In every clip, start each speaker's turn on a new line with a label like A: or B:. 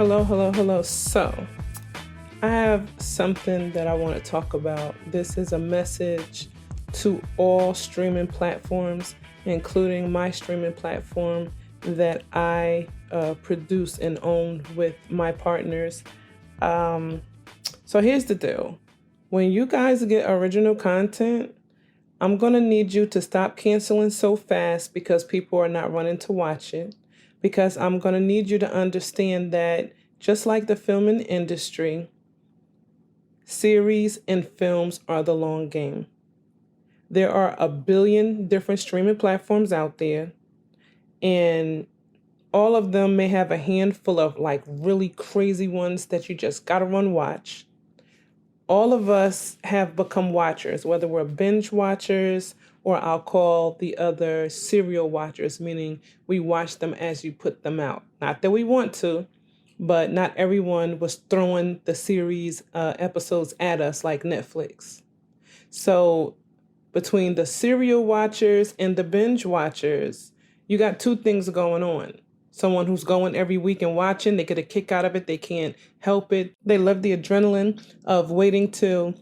A: Hello, hello, hello. So, I have something that I want to talk about. This is a message to all streaming platforms, including my streaming platform that I produce and own with my partners. Um, so, here's the deal. When you guys get original content, I'm going to need you to stop canceling so fast because people are not running to watch it. Because I'm going to need you to understand that just like the filming industry, series and films are the long game. There are a billion different streaming platforms out there, and all of them may have a handful of like really crazy ones that you just got to run watch. All of us have become watchers, whether we're binge watchers or I'll call the other serial watchers, meaning we watch them as you put them out. Not that we want to, but not everyone was throwing the series episodes at us like Netflix. So between the serial watchers and the binge watchers, you got two things going on. Someone who's going every week and watching, they get a kick out of it. They can't help it. They love the adrenaline of waiting till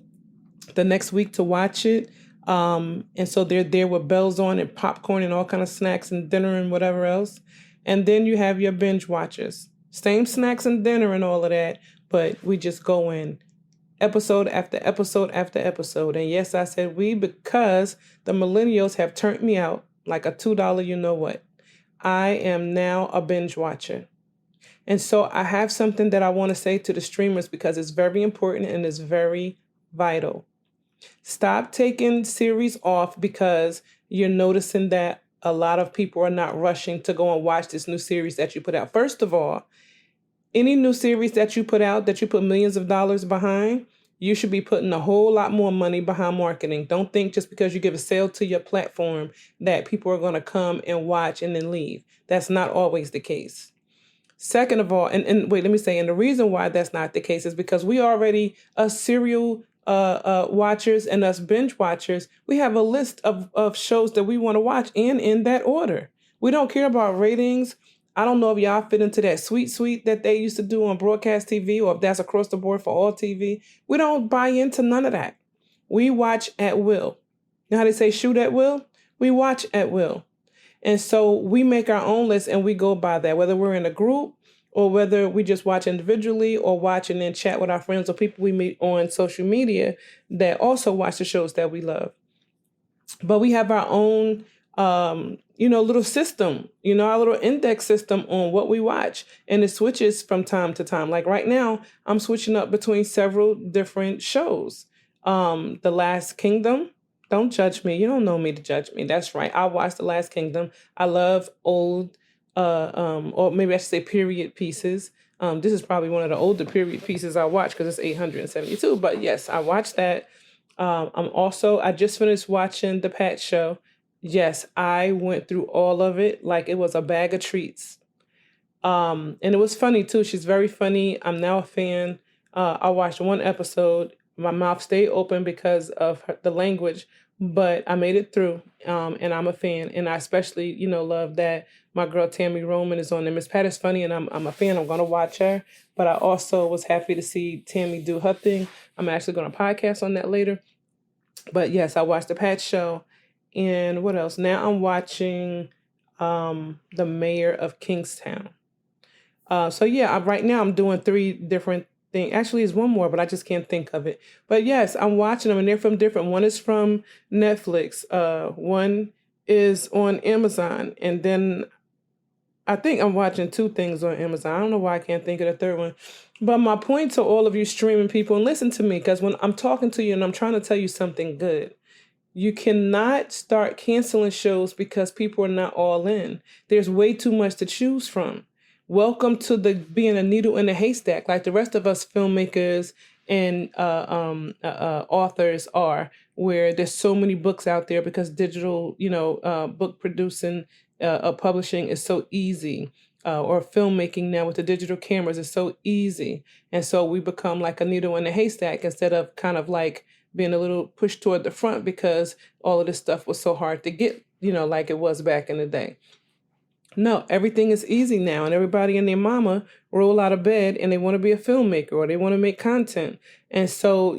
A: the next week to watch it. And so they're there with bells on and popcorn and all kind of snacks and dinner and whatever else. And then you have your binge watchers. Same snacks and dinner and all of that, but we just go in episode after episode after episode. And yes, I said we because the millennials have turned me out like a $2 you know what. I am now a binge watcher. And so I have something that I want to say to the streamers because it's very important and it's very vital. Stop taking series off because you're noticing that a lot of people are not rushing to go and watch this new series that you put out. First of all, any new series that you put out that you put millions of dollars behind, you should be putting a whole lot more money behind marketing. Don't think just because you give a sale to your platform that people are going to come and watch and then leave. That's not always the case. Second of all, and wait, let me say, and the reason why that's not the case is because we already, us serial watchers and us binge watchers, we have a list of shows that we want to watch and in that order. We don't care about ratings. I don't know if y'all fit into that sweet that they used to do on broadcast TV or if that's across the board for all TV. We don't buy into none of that. We watch at will. You know how they say shoot at will? We watch at will. And so we make our own list and we go by that, whether we're in a group or whether we just watch individually or watch and then chat with our friends or people we meet on social media that also watch the shows that we love. But we have our own little system, our little index system on what we watch. And it switches from time to time. Like right now, I'm switching up between several different shows. The Last Kingdom. Don't judge me. You don't know me to judge me. That's right. I watched The Last Kingdom. I love old, or maybe I should say period pieces. This is probably one of the older period pieces I watched because it's 872. But yes, I watched that. I just finished watching The Pat Show. Yes, I went through all of it like it was a bag of treats. And it was funny too. She's very funny. I'm now a fan. I watched one episode. My mouth stayed open because of the language, but I made it through. And I'm a fan. And I especially, love that my girl Tammy Roman is on there. Miss Pat is funny and I'm a fan. I'm going to watch her. But I also was happy to see Tammy do her thing. I'm actually going to podcast on that later. But yes, I watched The Pat Show. And what else? Now I'm watching The Mayor of Kingstown. Right now I'm doing 3 different things. Actually, it's one more, but I just can't think of it. But yes, I'm watching them and they're from different. One is from Netflix. One is on Amazon. And then I think I'm watching 2 things on Amazon. I don't know why I can't think of the third one. But my point to all of you streaming people, and listen to me, because when I'm talking to you and I'm trying to tell you something good, you cannot start canceling shows because people are not all in. There's way too much to choose from. Welcome to being a needle in a haystack, like the rest of us filmmakers and authors are, where there's so many books out there because digital, book producing, publishing is so easy. Or filmmaking now with the digital cameras is so easy. And so we become like a needle in a haystack instead of kind of like being a little pushed toward the front because all of this stuff was so hard to get, like it was back in the day. No, everything is easy now, and everybody and their mama roll out of bed and they want to be a filmmaker or they want to make content. And so,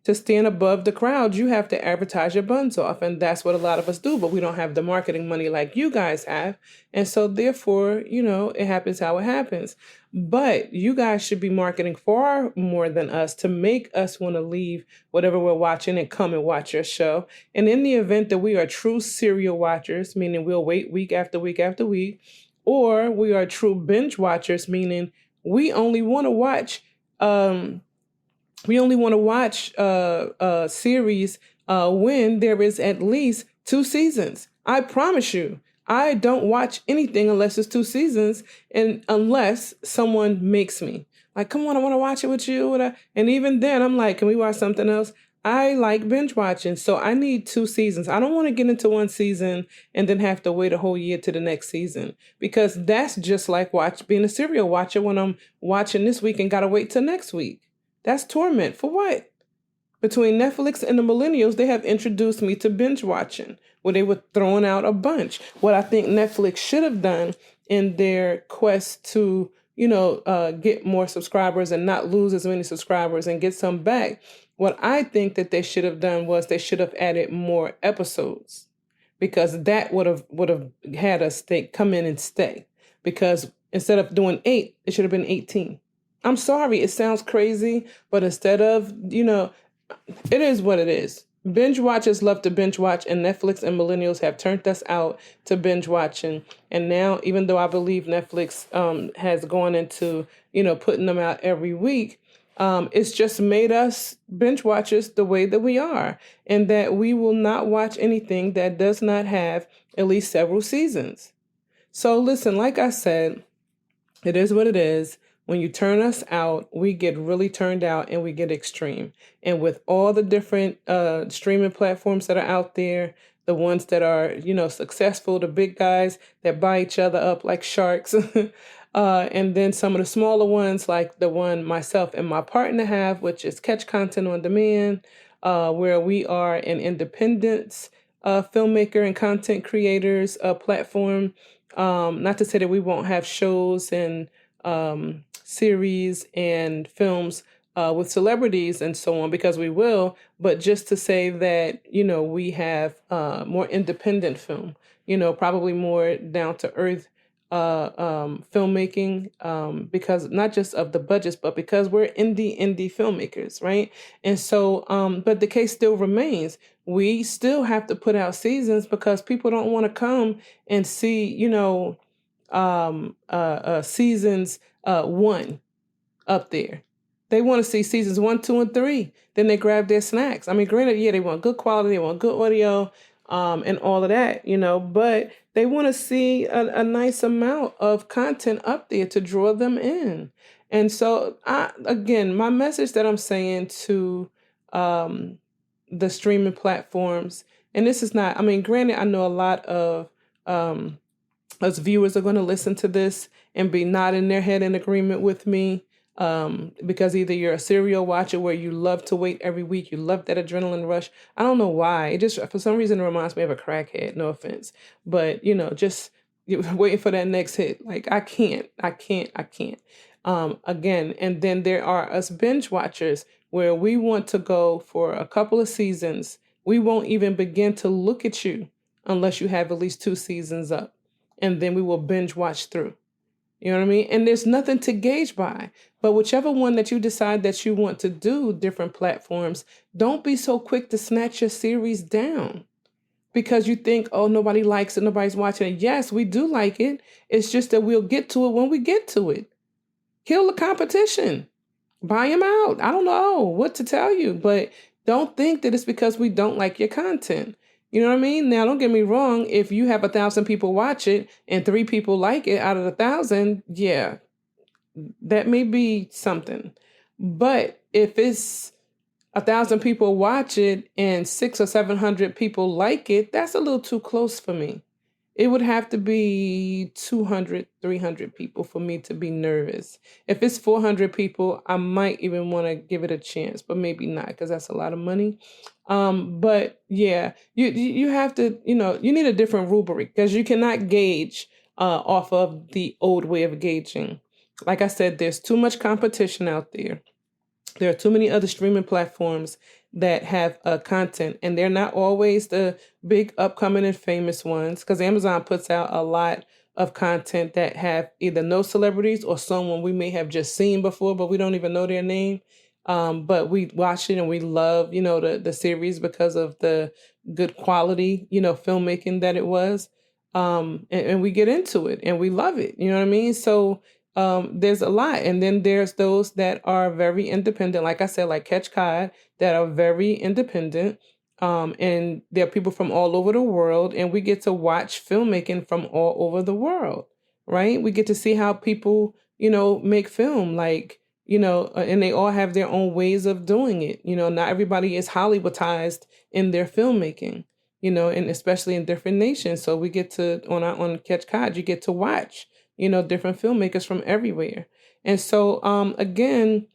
A: to stand above the crowd, you have to advertise your buns off. And that's what a lot of us do, but we don't have the marketing money like you guys have. And so, therefore, it happens how it happens. But you guys should be marketing far more than us to make us want to leave whatever we're watching and come and watch your show. And in the event that we are true serial watchers, meaning we'll wait week after week after week, or we are true binge watchers, meaning we only want to watch um, a series when there is at least 2 seasons. I promise you, I don't watch anything unless it's 2 seasons, and unless someone makes me. Like, come on, I want to watch it with you. And even then, I'm like, can we watch something else? I like binge watching, so I need 2 seasons. I don't want to get into one season and then have to wait a whole year to the next season, because that's just like being a serial watcher when I'm watching this week and got to wait till next week. That's torment. For what? Between Netflix and the millennials, they have introduced me to binge watching, where they were throwing out a bunch. What I think Netflix should have done in their quest to, get more subscribers and not lose as many subscribers and get some back, what I think that they should have done was they should have added more episodes, because that would have had us come in and stay. Because instead of doing 8, it should have been 18. I'm sorry, it sounds crazy, but instead of, it is what it is. Binge watchers love to binge watch, and Netflix and millennials have turned us out to binge watching. And now, even though I believe Netflix has gone into, putting them out every week, it's just made us binge watchers the way that we are, and that we will not watch anything that does not have at least several seasons. So listen, like I said, it is what it is. When you turn us out, we get really turned out and we get extreme. And with all the different streaming platforms that are out there, the ones that are, successful, the big guys that buy each other up like sharks, and then some of the smaller ones like the one myself and my partner have, which is Catch Content on Demand, where we are an independent filmmaker and content creators platform. Not to say that we won't have shows and series and films with celebrities and so on, because we will, but just to say that, we have more independent film, probably more down to earth filmmaking, because not just of the budgets, but because we're indie filmmakers, right? And so, but the case still remains. We still have to put out seasons because people don't want to come and see, seasons 1 up there. They want to see seasons 1, 2, and 3. Then they grab their snacks. I mean, granted, yeah, they want good quality, they want good audio, and all of that, but they want to see a nice amount of content up there to draw them in. And so, again, my message that I'm saying to the streaming platforms, and this is not, I mean, granted, I know a lot of us viewers are going to listen to this and be nodding their head in agreement with me, because either you're a serial watcher where you love to wait every week, you love that adrenaline rush. I don't know why. It just, for some reason, it reminds me of a crackhead. No offense. But, just waiting for that next hit. Like, I can't. Again, and then there are us binge watchers where we want to go for a couple of seasons. We won't even begin to look at you unless you have at least 2 seasons up. And then we will binge watch through. You know what I mean? And there's nothing to gauge by. But whichever one that you decide that you want to do, different platforms, don't be so quick to snatch your series down because you think, oh, nobody likes it, nobody's watching it. Yes, we do like it. It's just that we'll get to it when we get to it. Kill the competition. Buy them out. I don't know what to tell you, but don't think that it's because we don't like your content. You know what I mean? Now, don't get me wrong. If you have 1,000 people watch it and 3 people like it out of 1,000, yeah, that may be something. But if it's 1,000 people watch it and 600 or 700 people like it, that's a little too close for me. It would have to be 200, 300 people for me to be nervous. If it's 400 people, I might even want to give it a chance, but maybe not because that's a lot of money. But yeah, you have to, you need a different rubric because you cannot gauge off of the old way of gauging. Like I said, there's too much competition out there. There are too many other streaming platforms that have content, and they're not always the big upcoming and famous ones, because Amazon puts out a lot of content that have either no celebrities or someone we may have just seen before, but we don't even know their name. But we watch it and we love, the series because of the good quality, filmmaking that it was. And we get into it and we love it. You know what I mean? So there's a lot. And then there's those that are very independent, like I said, like Catch Cod, that are very independent. And there are people from all over the world, and we get to watch filmmaking from all over the world, right? We get to see how people, make film, like, and they all have their own ways of doing it. Not everybody is Hollywoodized in their filmmaking, and especially in different nations. So we get to, on Catch Cod, you get to watch different filmmakers from everywhere. And so, again,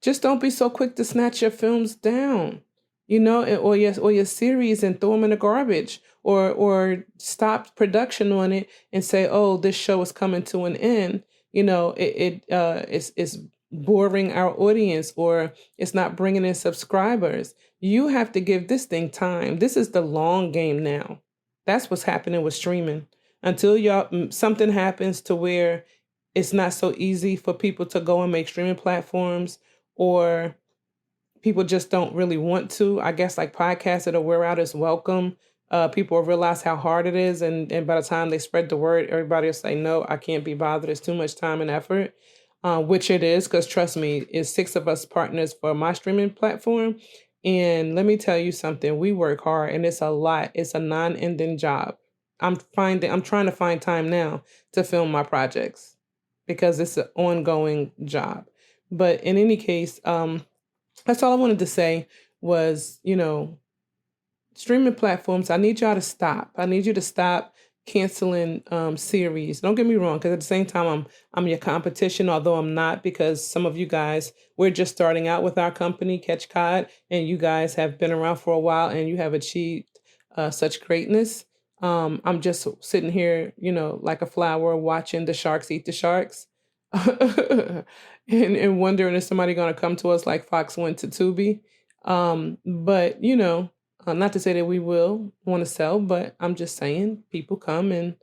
A: just don't be so quick to snatch your films down, or your series and throw them in the garbage, or stop production on it and say, oh, this show is coming to an end. It's boring our audience, or it's not bringing in subscribers. You have to give this thing time. This is the long game now. That's what's happening with streaming. Until something happens to where it's not so easy for people to go and make streaming platforms, or people just don't really want to. I guess like podcasts that'll wear out is welcome. People will realize how hard it is, and by the time they spread the word, everybody will say, no, I can't be bothered. It's too much time and effort, which it is, because trust me, it's 6 of us partners for my streaming platform. And let me tell you something, we work hard and it's a lot. It's a non-ending job. I'm trying to find time now to film my projects because it's an ongoing job. But in any case, that's all I wanted to say was, streaming platforms, I need y'all to stop. I need you to stop canceling series. Don't get me wrong, because at the same time, I'm your competition, although I'm not, because some of you guys, we're just starting out with our company, Catch Cod, and you guys have been around for a while and you have achieved such greatness. I'm just sitting here, like a flower watching the sharks eat the sharks. and wondering if somebody going to come to us like Fox went to Tubi. But, not to say that we will want to sell, but I'm just saying people come and,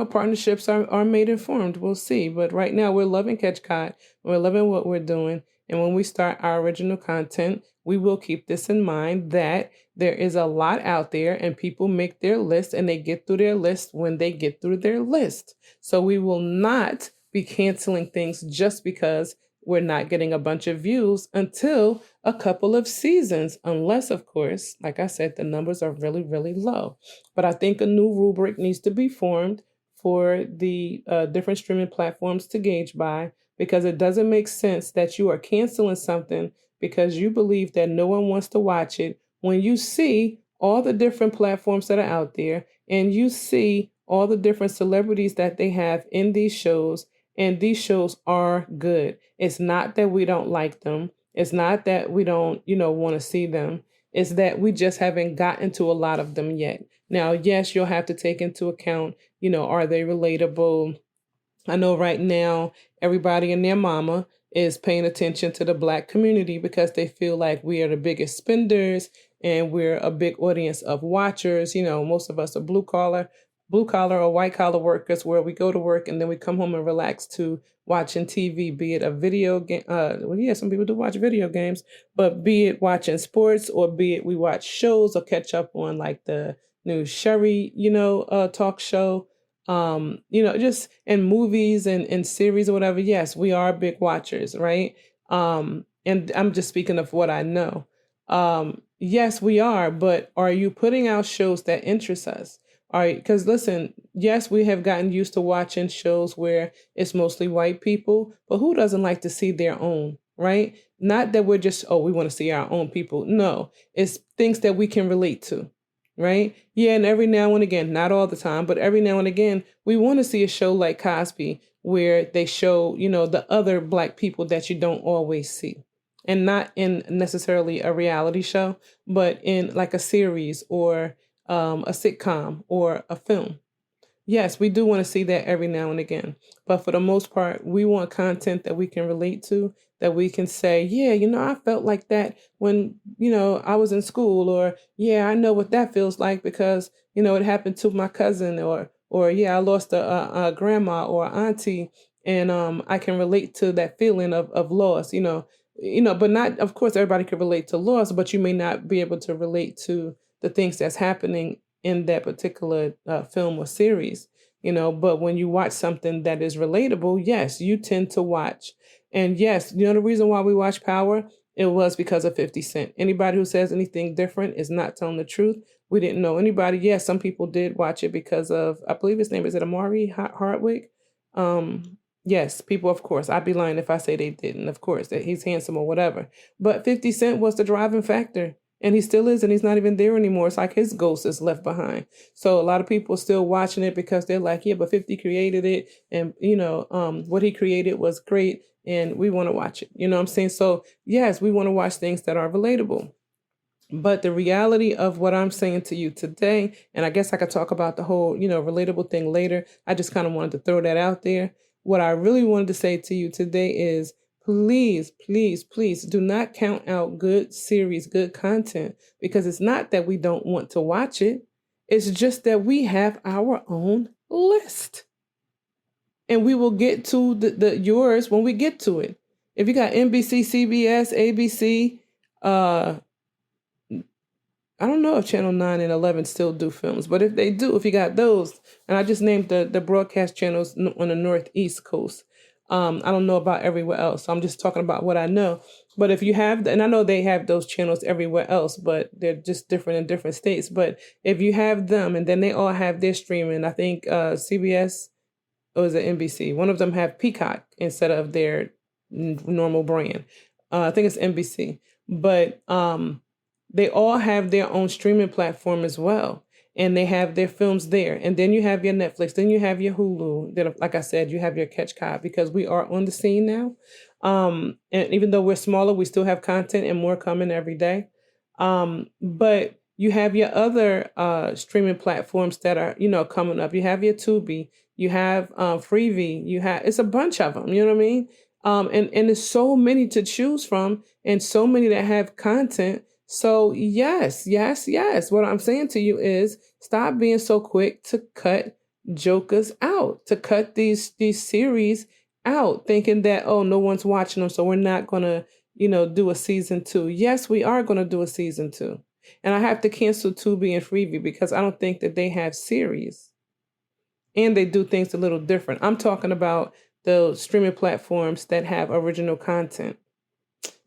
A: partnerships are made informed. We'll see. But right now we're loving Catch Cod. We're loving what we're doing. And when we start our original content, we will keep this in mind that there is a lot out there and people make their list and they get through their list when they get through their list. So we will not be canceling things just because we're not getting a bunch of views until a couple of seasons, unless, of course, like I said, the numbers are really, really low. But I think a new rubric needs to be formed for the different streaming platforms to gauge by, because it doesn't make sense that you are canceling something because you believe that no one wants to watch it when you see all the different platforms that are out there and you see all the different celebrities that they have in these shows. And these shows are good. It's not that we don't like them. It's not that we don't, want to see them. It's that we just haven't gotten to a lot of them yet. Now, yes, you'll have to take into account, are they relatable? I know right now everybody and their mama is paying attention to the Black community because they feel like we are the biggest spenders and we're a big audience of watchers. Most of us are blue collar or white collar workers, where we go to work and then we come home and relax to watching TV, be it a video game. Some people do watch video games, but be it watching sports, or be it we watch shows or catch up on like the new Sherry, talk show. Just in movies and series or whatever. Yes, we are big watchers, right? And I'm just speaking of what I know. Yes, we are, but are you putting out shows that interest us? All right, because listen, yes, we have gotten used to watching shows where it's mostly white people, but who doesn't like to see their own, right? Not that we're just, we want to see our own people. No, it's things that we can relate to, right? Yeah, and every now and again, not all the time, but every now and again, we want to see a show like Cosby where they show, the other Black people that you don't always see. And not in necessarily a reality show, but in like a series or a sitcom or a film. Yes, we do want to see that every now and again. But for the most part, we want content that we can relate to, that we can say, yeah, I felt like that when, I was in school, or yeah, I know what that feels like because, it happened to my cousin, or yeah, I lost a grandma or auntie, and I can relate to that feeling of loss, but not, of course, everybody can relate to loss, but you may not be able to relate to the things that's happening in that particular film or series, but when you watch something that is relatable, yes, you tend to watch. And yes, the reason why we watch Power, it was because of 50 Cent. Anybody who says anything different is not telling the truth. We didn't know anybody. Yes, some people did watch it because of, I believe his name is it Amari Hardwick. Yes, people, of course. I'd be lying if I say they didn't, of course, that he's handsome or whatever. But 50 Cent was the driving factor. And he still is, and he's not even there anymore. It's like his ghost is left behind. So a lot of people are still watching it because they're like, yeah, but 50 created it. And, what he created was great. And we want to watch it. You know what I'm saying? So, yes, we want to watch things that are relatable. But the reality of what I'm saying to you today, and I guess I could talk about the whole, relatable thing later. I just kind of wanted to throw that out there. What I really wanted to say to you today is, please, please, please do not count out good series, good content, because it's not that we don't want to watch it. It's just that we have our own list. And we will get to the yours when we get to it. If you got NBC, CBS, ABC, I don't know if Channel 9 and 11 still do films, but if they do, if you got those, and I just named the broadcast channels on the Northeast coast. I don't know about everywhere else. So I'm just talking about what I know. But if you have, and I know they have those channels everywhere else, but they're just different in different states. But if you have them, and then they all have their streaming, I think CBS, or is it NBC? One of them have Peacock instead of their normal brand. I think it's NBC. But they all have their own streaming platform as well. And they have their films there. And then you have your Netflix. Then you have your Hulu. Then, like I said, you have your Catch Cod, because we are on the scene now. And even though we're smaller, we still have content and more coming every day. But you have your other streaming platforms that are, coming up. You have your Tubi. You have Freevee. It's a bunch of them. You know what I mean? And there's so many to choose from, and so many that have content. So yes. What I'm saying to you is, stop being so quick to cut jokers out, to cut these series out, thinking that, oh, no one's watching them, so we're not gonna, do a season 2. Yes, we are gonna do a season 2, and I have to cancel Tubi and Freevee because I don't think that they have series, and they do things a little different. I'm talking about the streaming platforms that have original content.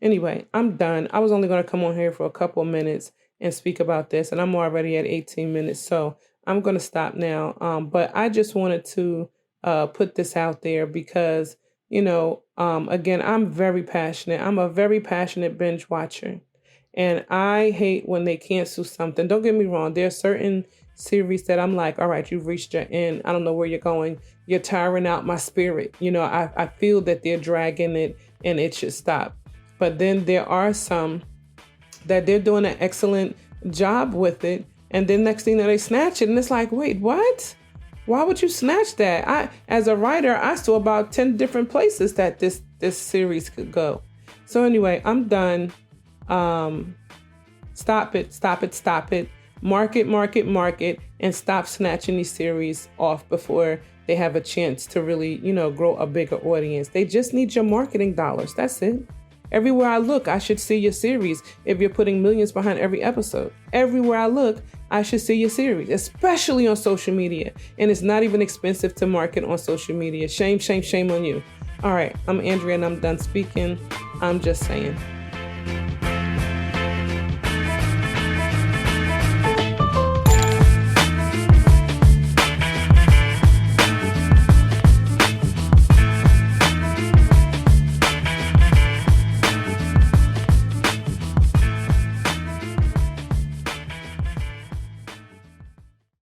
A: Anyway, I'm done. I was only going to come on here for a couple of minutes and speak about this, and I'm already at 18 minutes, so I'm going to stop now. But I just wanted to put this out there because, again, I'm very passionate. I'm a very passionate binge watcher, and I hate when they cancel something. Don't get me wrong. There are certain series that I'm like, all right, you've reached your end. I don't know where you're going. You're tiring out my spirit. I feel that they're dragging it and it should stop. But then there are some that they're doing an excellent job with it. And then next thing they snatch it. And it's like, wait, what? Why would you snatch that? As a writer, I saw about 10 different places that this series could go. So anyway, I'm done. Stop it. Mark it, and stop snatching these series off before they have a chance to really, grow a bigger audience. They just need your marketing dollars. That's it. Everywhere I look, I should see your series if you're putting millions behind every episode. Everywhere I look, I should see your series, especially on social media. And it's not even expensive to market on social media. Shame on you. All right, I'm Andrea, and I'm done speaking. I'm just saying.